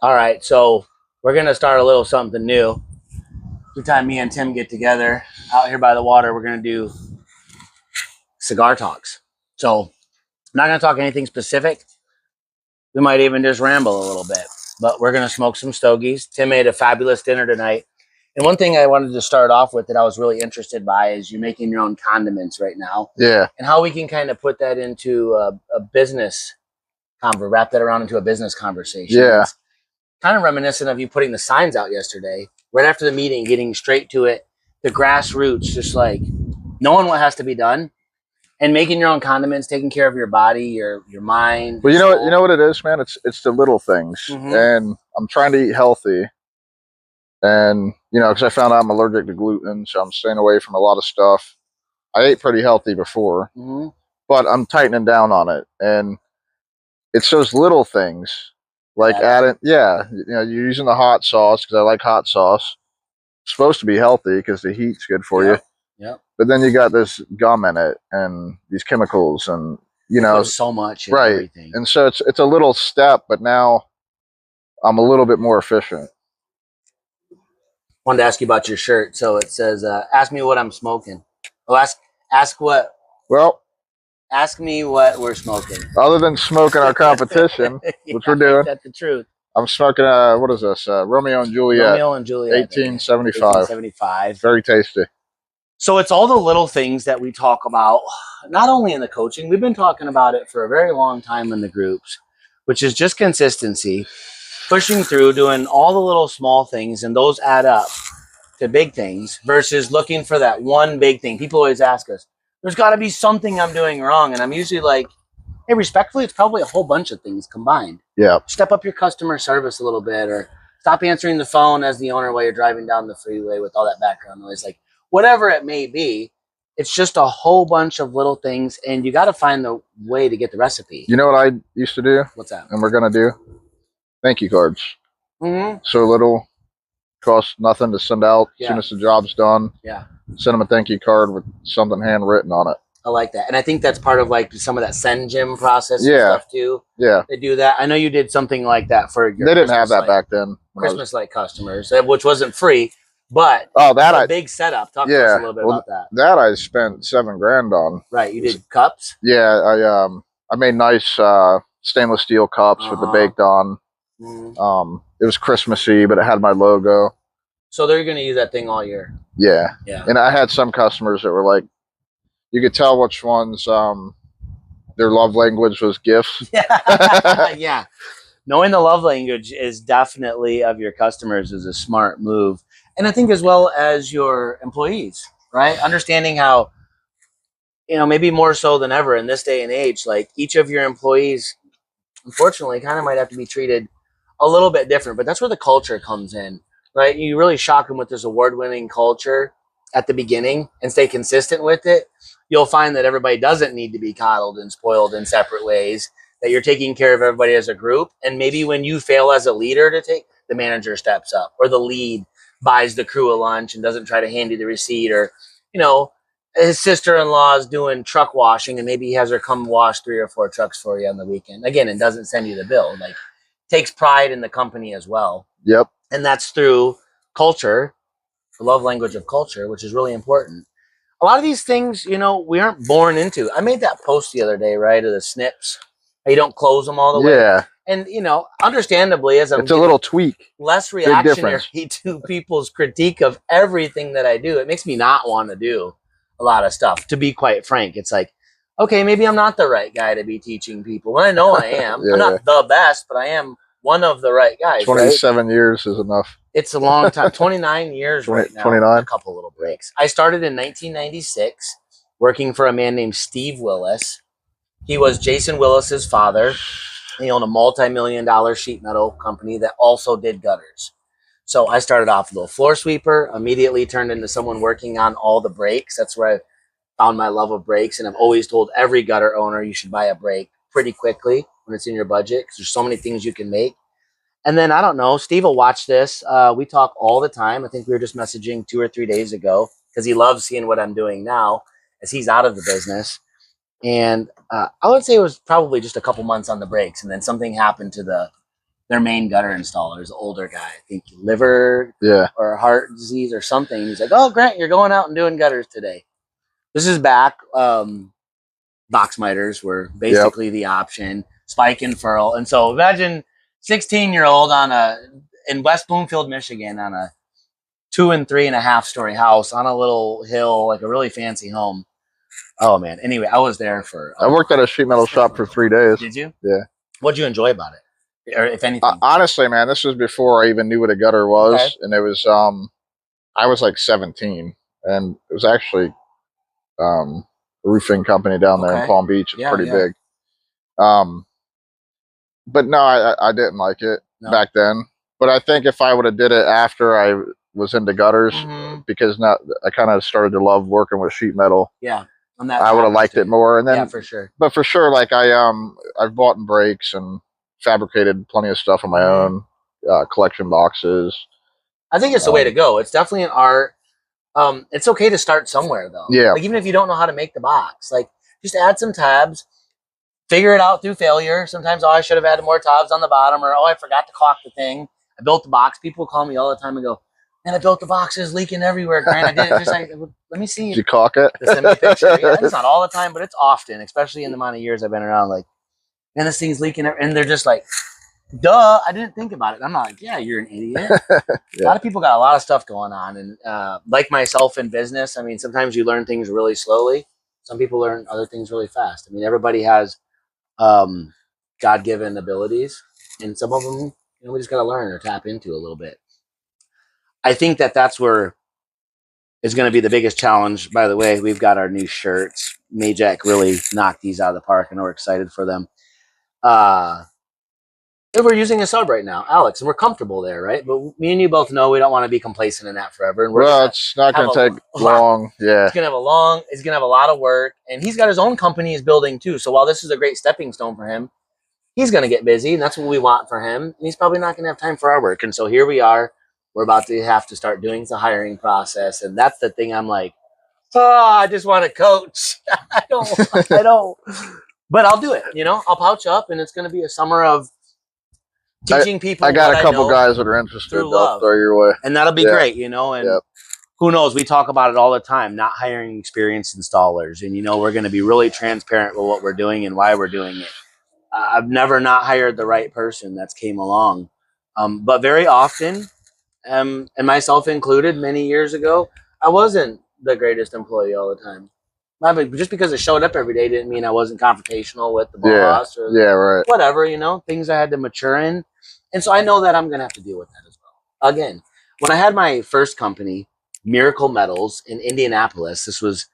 All right, so we're going to start a little something new. Every time me and Tim get together out here by the water, we're going to do cigar talks. So I'm not going to talk anything specific. We might even just ramble a little bit, but we're going to smoke some stogies. Tim made a fabulous dinner tonight. And one thing I wanted to start off with that I was really interested by is you making your own condiments right now. Yeah. And how we can kind of put that into a business wrap that around into a business conversation. Yeah. It's kind of reminiscent of you putting the signs out yesterday, right after the meeting, getting straight to it, the grassroots, just like knowing what has to be done and making your own condiments, taking care of your body, your mind. Well, you know what it is, man? It's the little things. And I'm trying to eat healthy. And, because I found out I'm allergic to gluten, so I'm staying away from a lot of stuff. I ate pretty healthy before, but I'm tightening down on it. And it's those little you're using the hot sauce because I like hot sauce. It's supposed to be healthy because the heat's good for you. Yeah. But then you got this gum in it and these chemicals and, so much. Right. Everything. And so it's a little step, but now I'm a little bit more efficient. Wanted to ask you about your shirt. So it says, ask me what I'm smoking. Well, ask me what we're smoking. Other than smoking our competition, which we're doing. That's the truth. I'm smoking, what is this? Romeo and Juliet. Romeo and Juliet. 1875. 1875. Very tasty. So it's all the little things that we talk about, not only in the coaching. We've been talking about it for a very long time in the groups, which is just consistency, pushing through, doing all the little small things, and those add up to big things versus looking for that one big thing. People always ask us, there's got to be something I'm doing wrong. And I'm usually like, hey, respectfully, it's probably a whole bunch of things combined. Yeah. Step up your customer service a little bit, or stop answering the phone as the owner while you're driving down the freeway with all that background noise. Like, whatever it may be, it's just a whole bunch of little things, and you got to find the way to get the recipe. You know what I used to do? What's that? And we're going to do? Thank you cards. So little, cost nothing to send out as soon as the job's done. Yeah. Send them a thank you card with something handwritten on it. I like that. And I think that's part of like some of that send gym process and stuff too. Yeah. They do that. I know you did something like that for your They didn't have that back then. Christmas-like customers, which wasn't free, but big setup. Talk to us a little bit about that. That I spent $7,000 on. Right. You did cups? Yeah. I made nice stainless steel cups with the baked on. It was Christmassy, but it had my logo. So they're going to use that thing all year. Yeah. And I had some customers that were like, you could tell which ones their love language was gifts. Yeah. Knowing the love language is definitely of your customers is a smart move. And I think as well as your employees, right? Understanding how, maybe more so than ever in this day and age, like each of your employees, unfortunately, kind of might have to be treated a little bit different. But that's where the culture comes in, right? You really shock them with this award-winning culture at the beginning and stay consistent with it. You'll find that everybody doesn't need to be coddled and spoiled in separate ways, that you're taking care of everybody as a group. And maybe when you fail as a leader the manager steps up, or the lead buys the crew a lunch and doesn't try to hand you the receipt, or, his sister-in-law is doing truck washing and maybe he has her come wash 3 or 4 trucks for you on the weekend. Again, it doesn't send you the bill. Like, takes pride in the company as well. Yep. And that's through culture, the love language of culture, which is really important. A lot of these things, we aren't born into. I made that post the other day, right, of the snips. You don't close them all the way. Yeah. And, understandably, as it's a little tweak. Less reactionary to people's critique of everything that I do, it makes me not want to do a lot of stuff, to be quite frank. It's like, okay, maybe I'm not the right guy to be teaching people. When I know I am. I'm not the best, but I am one of the right guys. 27 years is enough. It's a long time. 29 years right now. 29. A couple little breaks. I started in 1996 working for a man named Steve Willis. He was Jason Willis's father. He owned a multi-million-dollar sheet metal company that also did gutters. So I started off with a floor sweeper, immediately turned into someone working on all the brakes. That's where I found my love of brakes. And I've always told every gutter owner you should buy a brake pretty quickly when it's in your budget, because there's so many things you can make. And then, I don't know, Steve will watch this. We talk all the time. I think we were just messaging 2 or 3 days ago because he loves seeing what I'm doing now as he's out of the business. And I would say it was probably just a couple months on the brakes, and then something happened to the their main gutter installer is an older guy. I think liver or heart disease or something. He's like, "Oh, Grant, you're going out and doing gutters today." This is back. Box miters were basically the option. Spike and furl, and so imagine 16-year-old in West Bloomfield, Michigan, on a 2 and 3.5 story house on a little hill, like a really fancy home. Oh man. Anyway, I was there for. I worked at a sheet metal shop for 3 days. Did you? Yeah. What'd you enjoy about it, or if anything? Honestly, man, this was before I even knew what a gutter was, and it was I was like 17, and it was actually a roofing company down there in Palm Beach. It's pretty big. But no, I didn't like it back then. But I think if I would have did it after I was into gutters, because now I kind of started to love working with sheet metal. Yeah. I would have liked it more. And then, yeah, for sure. But for sure, like I've bought in brakes and fabricated plenty of stuff on my own, collection boxes. I think it's the way to go. It's definitely an art. It's okay to start somewhere though. Yeah. Like even if you don't know how to make the box, like just add some tabs, figure it out through failure. Sometimes, oh, I should have added more tabs on the bottom, or oh, I forgot to caulk the thing. I built the box. People call me all the time and go, "Man, I built the box. It's leaking everywhere, Grant. I did it just like, let me see." Did you caulk it? Send me a picture. Yeah, it's not all the time, but it's often, especially in the amount of years I've been around. Like, man, this thing's leaking, and they're just like, "Duh, I didn't think about it." I'm not like, "Yeah, you're an idiot." A lot of people got a lot of stuff going on, and like myself in business, I mean, sometimes you learn things really slowly. Some people learn other things really fast. I mean, everybody has God-given abilities, and some of them, we just got to learn or tap into a little bit. I think that's where is going to be the biggest challenge. By the way, we've got our new shirts. Majak really knocked these out of the park, and we're excited for them. We're using a sub right now, Alex, and we're comfortable there, right? But me and you both know we don't want to be complacent in that forever. And it's not going to take long. Yeah, it's going to have a lot of work, and he's got his own company he's building too. So while this is a great stepping stone for him, he's going to get busy, and that's what we want for him. And he's probably not going to have time for our work. And so here we are. We're about to have to start doing the hiring process, and that's the thing. I'm like, I just want to coach. I don't. But I'll do it. I'll pouch up, and it's going to be a summer of teaching people. I got a couple guys that are interested. They'll throw your way, and that'll be great. And who knows? We talk about it all the time. Not hiring experienced installers, and we're going to be really transparent with what we're doing and why we're doing it. I've never not hired the right person that's came along, but very often, and myself included, many years ago, I wasn't the greatest employee all the time. Just because I showed up every day didn't mean I wasn't confrontational with the boss or whatever, things I had to mature in. And so I know that I'm going to have to deal with that as well. Again, when I had my first company, Miracle Metals in Indianapolis, this was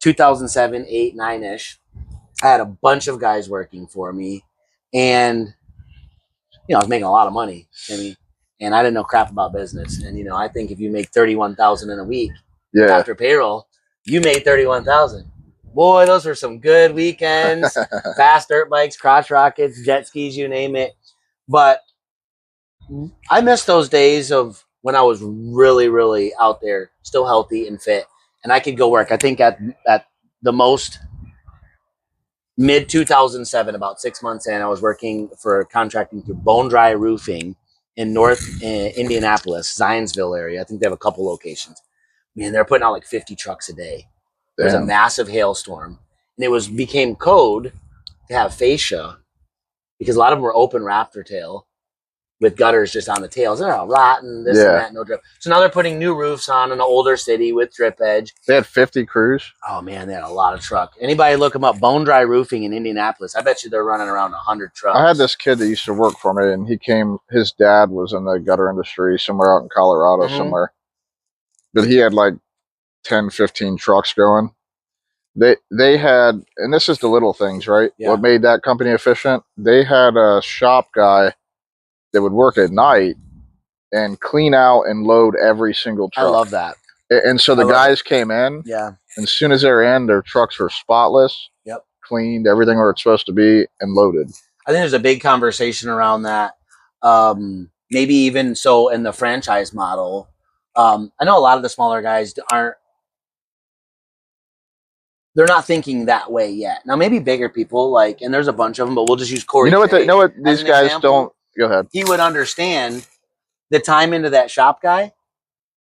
2007, 8, 9-ish. I had a bunch of guys working for me, and I was making a lot of money, and I didn't know crap about business. And I think if you make $31,000 in a week after payroll, you made $31,000. Boy, those were some good weekends. Fast dirt bikes, crotch rockets, jet skis, you name it. But I miss those days of when I was really, really out there, still healthy and fit, and I could go work. I think at the most, mid-2007, about 6 months in, I was working for contracting through Bone Dry Roofing in North Indianapolis, Zionsville area. I think they have a couple locations. Man, they're putting out like 50 trucks a day. There was a massive hailstorm, and it became code to have fascia because a lot of them were open raptor tail with gutters just on the tails. They're all rotten, this and that, no drip. So now they're putting new roofs on in an older city with drip edge. They had 50 crews? Oh, man, they had a lot of truck. Anybody look them up, Bone Dry Roofing in Indianapolis. I bet you they're running around 100 trucks. I had this kid that used to work for me, and his dad was in the gutter industry somewhere out in Colorado somewhere. But he had like 10, 15 trucks going. They had, and this is the little things, right? Yeah. What made that company efficient? They had a shop guy that would work at night and clean out and load every single truck. I love that. And so the guys came in. Yeah. And as soon as they're in, their trucks were spotless. Yep. Cleaned, everything where it's supposed to be, and loaded. I think there's a big conversation around that. Maybe even so in the franchise model. I know a lot of the smaller guys they're not thinking that way yet. Now, maybe bigger people, and there's a bunch of them, but we'll just use Corey. You know what these guys don't Go ahead. he would understand the time into that shop guy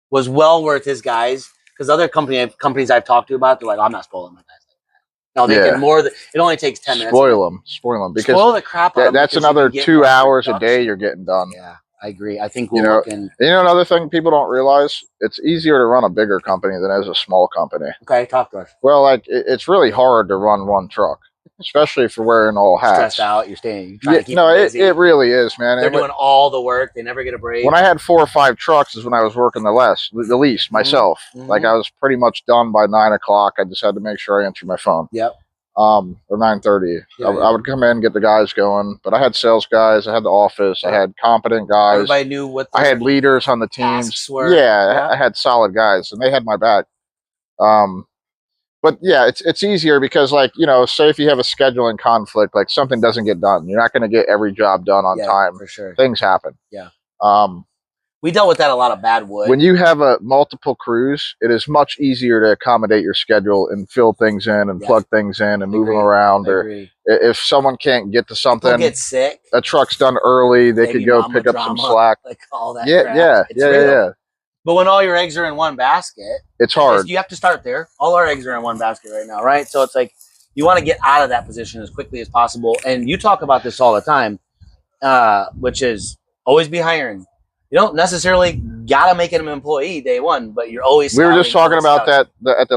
was well worth his guys. Because other companies I've talked to about, they're like, I'm not spoiling my guys like that. No, they can more than, it only takes 10 minutes. Spoil them. Because spoil the crap out of them. That's another 2 hours a day you're getting done. Yeah, I agree. I think we're looking. Another thing people don't realize, it's easier to run a bigger company than as a small company. Okay, talk to us. Well, like, it's really hard to run one truck, especially if you're wearing all hats. Stressed out, you're trying to keep them busy. It really is, man. They're doing all the work. They never get a break. When I had 4 or 5 trucks is when I was working the least myself. Like, I was pretty much done by 9 o'clock. I just had to make sure I answered my phone. Yep. Or 9:30. I would come in, get the guys going. But I had sales guys. I had the office. I had competent guys. Everybody knew what I had leaders on the teams. Were. Yeah, I had solid guys, and they had my back. But yeah, it's easier because, like, say if you have a scheduling conflict, like something doesn't get done, you're not going to get every job done on time. For sure. Things happen. Yeah. We dealt with that a lot of bad wood. When you have multiple crews, it is much easier to accommodate your schedule and fill things in and plug things in and move them around. Or if someone can't get to something, get sick, a truck's done early, they could go pick up some slack. Like all that. Yeah. But when all your eggs are in one basket, it's hard. You have to start there. All our eggs are in one basket right now, right? So it's like you want to get out of that position as quickly as possible. And you talk about this all the time, which is always be hiring. You don't necessarily gotta make him an employee day one, but you're always. We were just talking about that at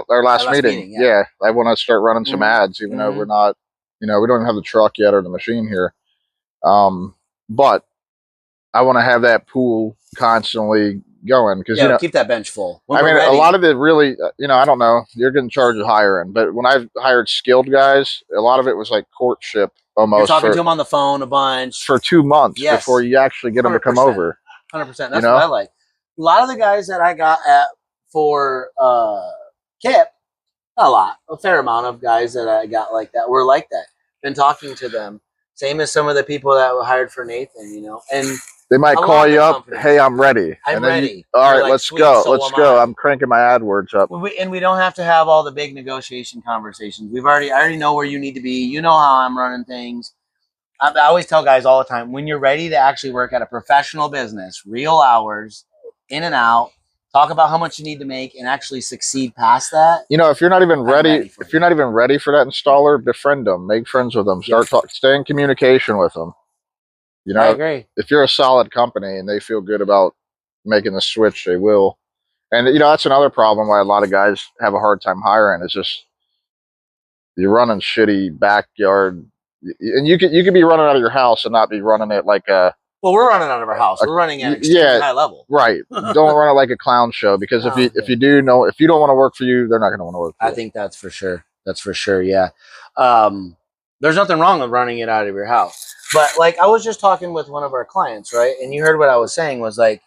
our last meeting. Yeah, I want to start running some ads, even though we're not, we don't even have the truck yet or the machine here. But I want to have that pool constantly going because keep that bench full. I mean, a lot of it really, I don't know. You're getting charged with hiring, but when I've hired skilled guys, a lot of it was like courtship. Almost you're talking to him on the phone a bunch for 2 months before you actually get them to come over. 100%. That's what I like. A lot of the guys that I got for Kip, a fair amount of guys that I got like that were like that. Been talking to them. Same as some of the people that were hired for Nathan, and they might call you up. Hey, I'm ready. I'm ready. All right, let's go. Let's go. I'm cranking my AdWords up. And we don't have to have all the big negotiation conversations. I already know where you need to be. You know how I'm running things. I always tell guys all the time, when you're ready to actually work at a professional business, real hours, in and out, talk about how much you need to make and actually succeed past that. If you're not even ready for that installer, befriend them, make friends with them, stay in communication with them. I agree. If you're a solid company and they feel good about making the switch, they will. And that's another problem why a lot of guys have a hard time hiring. It's just you're running shitty backyard. And you could be running out of your house and not be running it like a. Well, we're running out of our house. We're running at extremely high level. Right. Don't run it like a clown show because if you don't want to work for you, they're not going to want to work for you. I think that's for sure. That's for sure. Yeah. There's nothing wrong with running it out of your house. But like I was just talking with one of our clients, right? And you heard what I was saying was like,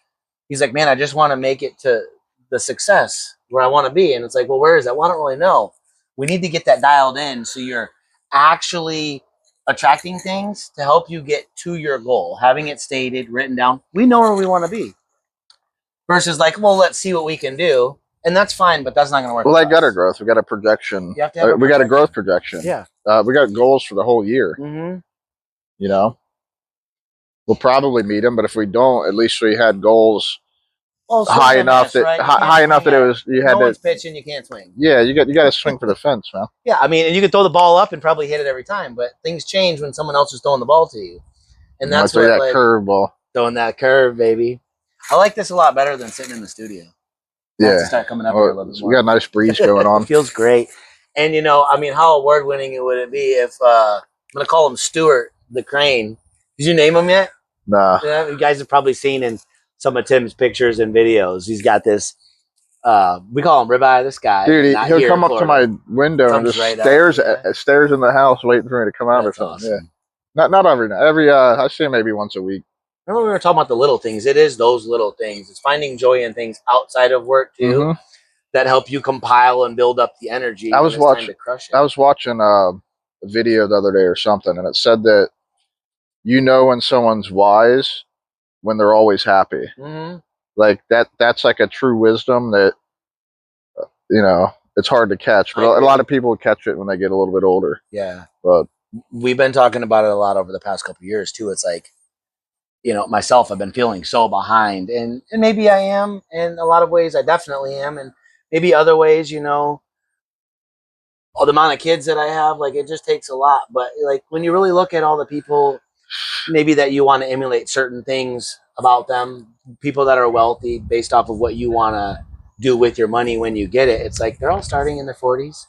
he's like, man, I just want to make it to the success where I want to be. And it's like, well, where is that? Well, I don't really know. We need to get that dialed in so you're actually attracting things to help you get to your goal, having it stated, written down. We know where we want to be. Versus like, well, let's see what we can do. And that's fine, but that's not going to work. Well, like gutter growth. We got a projection. You have to have we got a growth projection. Yeah. We got goals for the whole year. We'll probably meet them, but if we don't, at least we had goals high enough that it was no one's pitching, you can't swing. Yeah, you got to swing for the fence, man. Yeah, I mean, and you can throw the ball up and probably hit it every time, but things change when someone else is throwing the ball to you, and that's what that curve ball, throwing that curve, baby. I like this a lot better than sitting in the studio. To start coming up here a little bit more. We got a nice breeze going on. It feels great, and I mean, how award winning would it be if I'm gonna call him Stuart the Crane? Did you name him yet? Nah. Yeah, you guys have probably seen in some of Tim's pictures and videos. He's got this. We call him Ribeye. This guy, dude, he'll come up to my window and just stares in the house, waiting for me to come out or something. Awesome. Yeah, not every night. I see him maybe once a week. Remember we were talking about the little things. It is those little things. It's finding joy in things outside of work too that help you compile and build up the energy. I was watching a video the other day or something, and it said that when someone's wise when they're always happy. Like that's like a true wisdom that it's hard to catch, but a lot of people catch it when they get a little bit older. Yeah, but we've been talking about it a lot over the past couple of years too. It's like you know, myself, I've been feeling so behind, and maybe I am in a lot of ways. I definitely am, and maybe other ways, you know, all the amount of kids that I have, like it just takes a lot. But like when you really look at all the people, maybe that you want to emulate certain things about them, people that are wealthy based off of what you want to do with your money when you get it. It's like they're all starting in their 40s.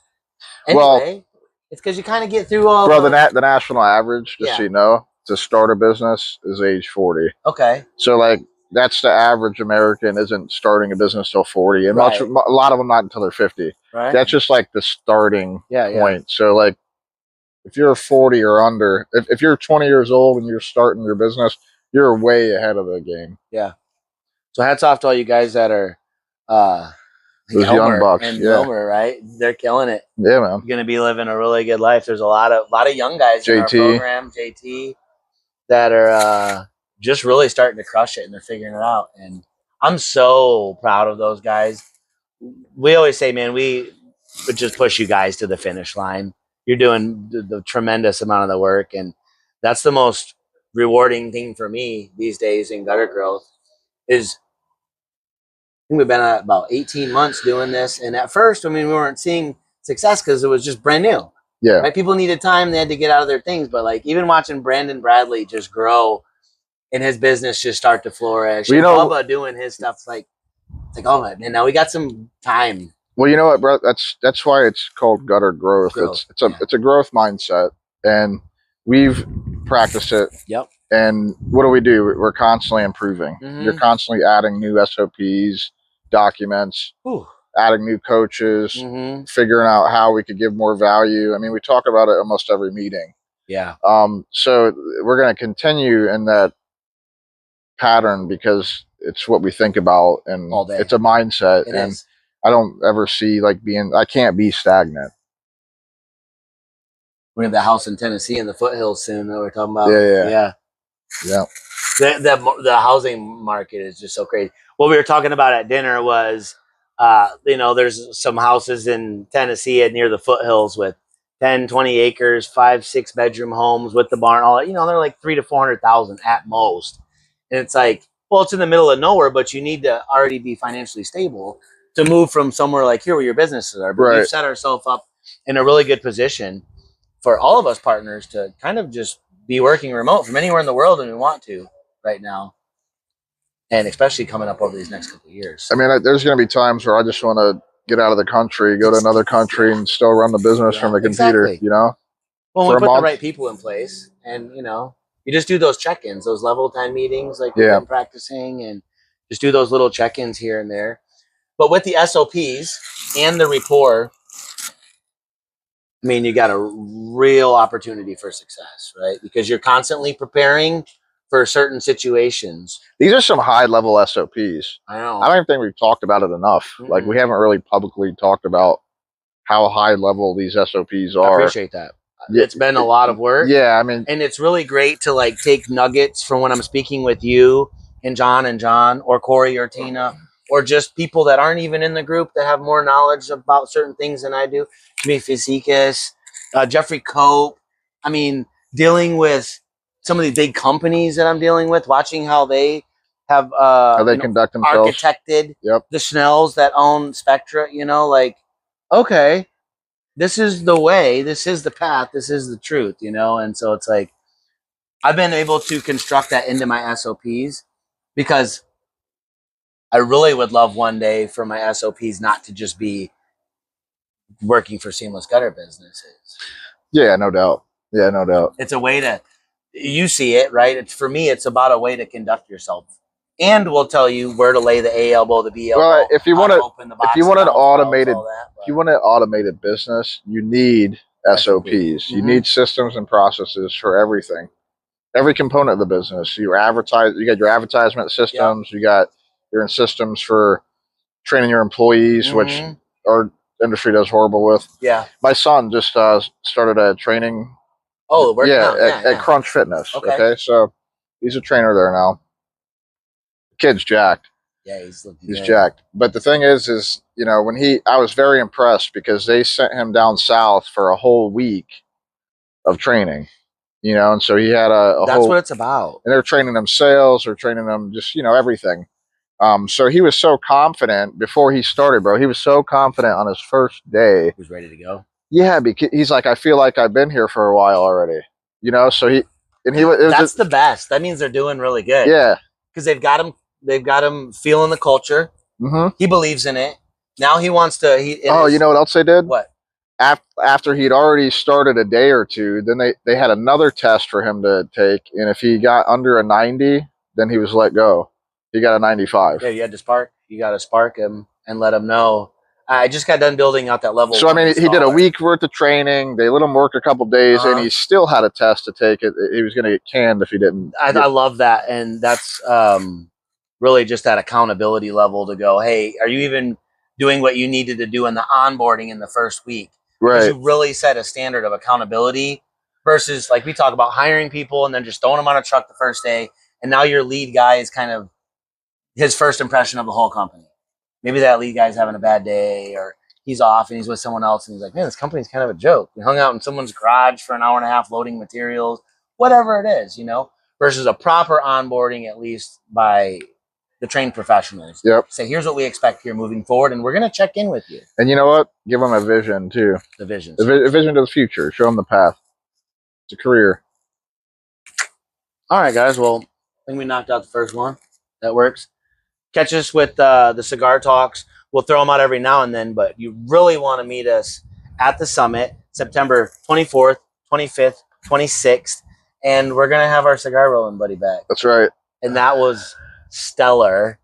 Anyway, well, it's because you kind of get through all. Bro, the national average, just so you know, to start a business is age 40. Okay. So like that's the average American isn't starting a business till 40, and a lot of them not until they're 50. Right. That's just like the starting point. So like if you're 40 or under, if you're 20 years old and you're starting your business, you're way ahead of the game. Yeah. So hats off to all you guys that are those young bucks and Wilmer, right? They're killing it. Yeah, man. You're gonna be living a really good life. There's a lot of young guys in our program, JT, that are just really starting to crush it, and they're figuring it out. And I'm so proud of those guys. We always say, man, we would just push you guys to the finish line. You're doing the tremendous amount of the work, and that's the most rewarding thing for me these days in gutter growth is I think we've been at about 18 months doing this. And at first, I mean, we weren't seeing success because it was just brand new. Yeah. Right? People needed time. They had to get out of their things. But like even watching Brandon Bradley just grow and his business just start to flourish. Well, you know, Bubba doing his stuff, it's like, oh, man, now we got some time. Well, you know what, bro? That's why it's called gutter growth. It's a growth mindset. And we've practiced it. Yep. And what do? We're constantly improving. Mm-hmm. You're constantly adding new SOPs, documents, adding new coaches, figuring out how we could give more value. I mean, we talk about it almost every meeting. Yeah. So we're going to continue in that pattern because it's what we think about, and all day. It's a mindset. It is. I don't ever see like I can't be stagnant. We have the house in Tennessee in the foothills soon that we're talking about. Yeah. The housing market is just so crazy. What we were talking about at dinner was, you know, there's some houses in Tennessee near the foothills with 10, 20 acres, 5, 6 bedroom homes with the barn, all that. You know, they're like 300,000 to 400,000 at most. And it's like, well, it's in the middle of nowhere, but you need to already be financially stable to move from somewhere like here where your businesses are. But we've set ourselves up in a really good position for all of us partners to kind of just be working remote from anywhere in the world, and we want to right now, and especially coming up over these next couple of years. I mean, there's going to be times where I just want to get out of the country, go to another country, and still run the business from the computer. You know, well, we put the right people in place, and you know, you just do those check-ins, those level time meetings, like we've been practicing, and just do those little check-ins here and there. But with the SOPs and the rapport, I mean, you got a real opportunity for success, right? Because you're constantly preparing for certain situations. These are some high-level SOPs. I know. I don't even think we've talked about it enough. Mm-hmm. Like, we haven't really publicly talked about how high-level these SOPs are. I appreciate that. It's been a lot of work. Yeah, I mean. And it's really great to, like, take nuggets from when I'm speaking with you and John, or Corey or Tina, or just people that aren't even in the group that have more knowledge about certain things than I do. Jimmy Fizikis, Jeffrey Cope. I mean, dealing with some of these big companies that I'm dealing with, watching how they have how they conduct themselves, architected the Schnells that own Spectra. You know, like, okay, this is the way, this is the path, this is the truth. You know, and so it's like I've been able to construct that into my SOPs because I really would love one day for my SOPs not to just be working for seamless gutter businesses. Yeah, no doubt. Yeah, no doubt. It's a way to, you see it, right? For me, it's about a way to conduct yourself. And we'll tell you where to lay the A elbow, the B elbow. Well, if you want an automated business, you need SOPs. Mm-hmm. You need systems and processes for everything. Every component of the business. You got your advertisement systems, you got your systems for training your employees, which our industry does horrible with. Yeah. My son just started a training. Oh, at Crunch Fitness. Okay. So he's a trainer there now. The kid's jacked. Yeah, he's jacked. But the thing is, you know, I was very impressed because they sent him down south for a whole week of training. you know, and so he had a That's whole, what it's about. and they're training them sales, or training them just, you know, everything. So he was so confident before he started, bro. He was so confident on his first day. He was ready to go. Yeah, because he's like, I feel like I've been here for a while already, you know. So that's the best. That means they're doing really good. Yeah, because they've got him feeling the culture. Mm-hmm. He believes in it. Now he wants to. You know what else they did? What? After he'd already started a day or two, then they had another test for him to take, and if he got under a 90, then he was let go. He got a 95. Yeah, you had to spark. You got to spark him and let him know. I just got done building out that level. So I mean, he did a week worth of training. They let him work a couple days, and he still had a test to take. It. He was going to get canned if he didn't. I love that, and that's really just that accountability level to go. Hey, are you even doing what you needed to do in the onboarding in the first week? Right. Because you really set a standard of accountability versus like we talk about hiring people and then just throwing them on a truck the first day, and now your lead guy is kind of his first impression of the whole company. Maybe that lead guy's having a bad day, or he's off and he's with someone else and he's like, man, this company's kind of a joke. We hung out in someone's garage for an hour and a half loading materials, whatever it is, you know, versus a proper onboarding, at least by the trained professionals. Yep. Say, here's what we expect here moving forward, and we're going to check in with you. And you know what? Give them a vision too. The vision. A vision to the future. Show them the path. It's a career. All right, guys. Well, I think we knocked out the first one. That works. Catch us with the cigar talks. We'll throw them out every now and then, but you really want to meet us at the summit, September 24th, 25th, 26th, and we're going to have our cigar rolling buddy back. That's right. And that was stellar.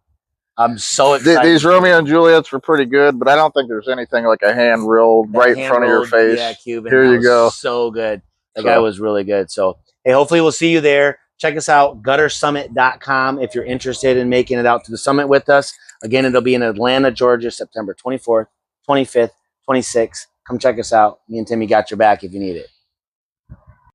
I'm so excited. These Romeo and Juliets were pretty good, but I don't think there's anything like a hand rolled right in front of your face. Yeah, Cuban. Here you go. So good. That guy was really good. So, hey, hopefully we'll see you there. Check us out, guttersummit.com, if you're interested in making it out to the summit with us. Again, it'll be in Atlanta, Georgia, September 24th, 25th, 26th. Come check us out. Me and Timmy got your back if you need it.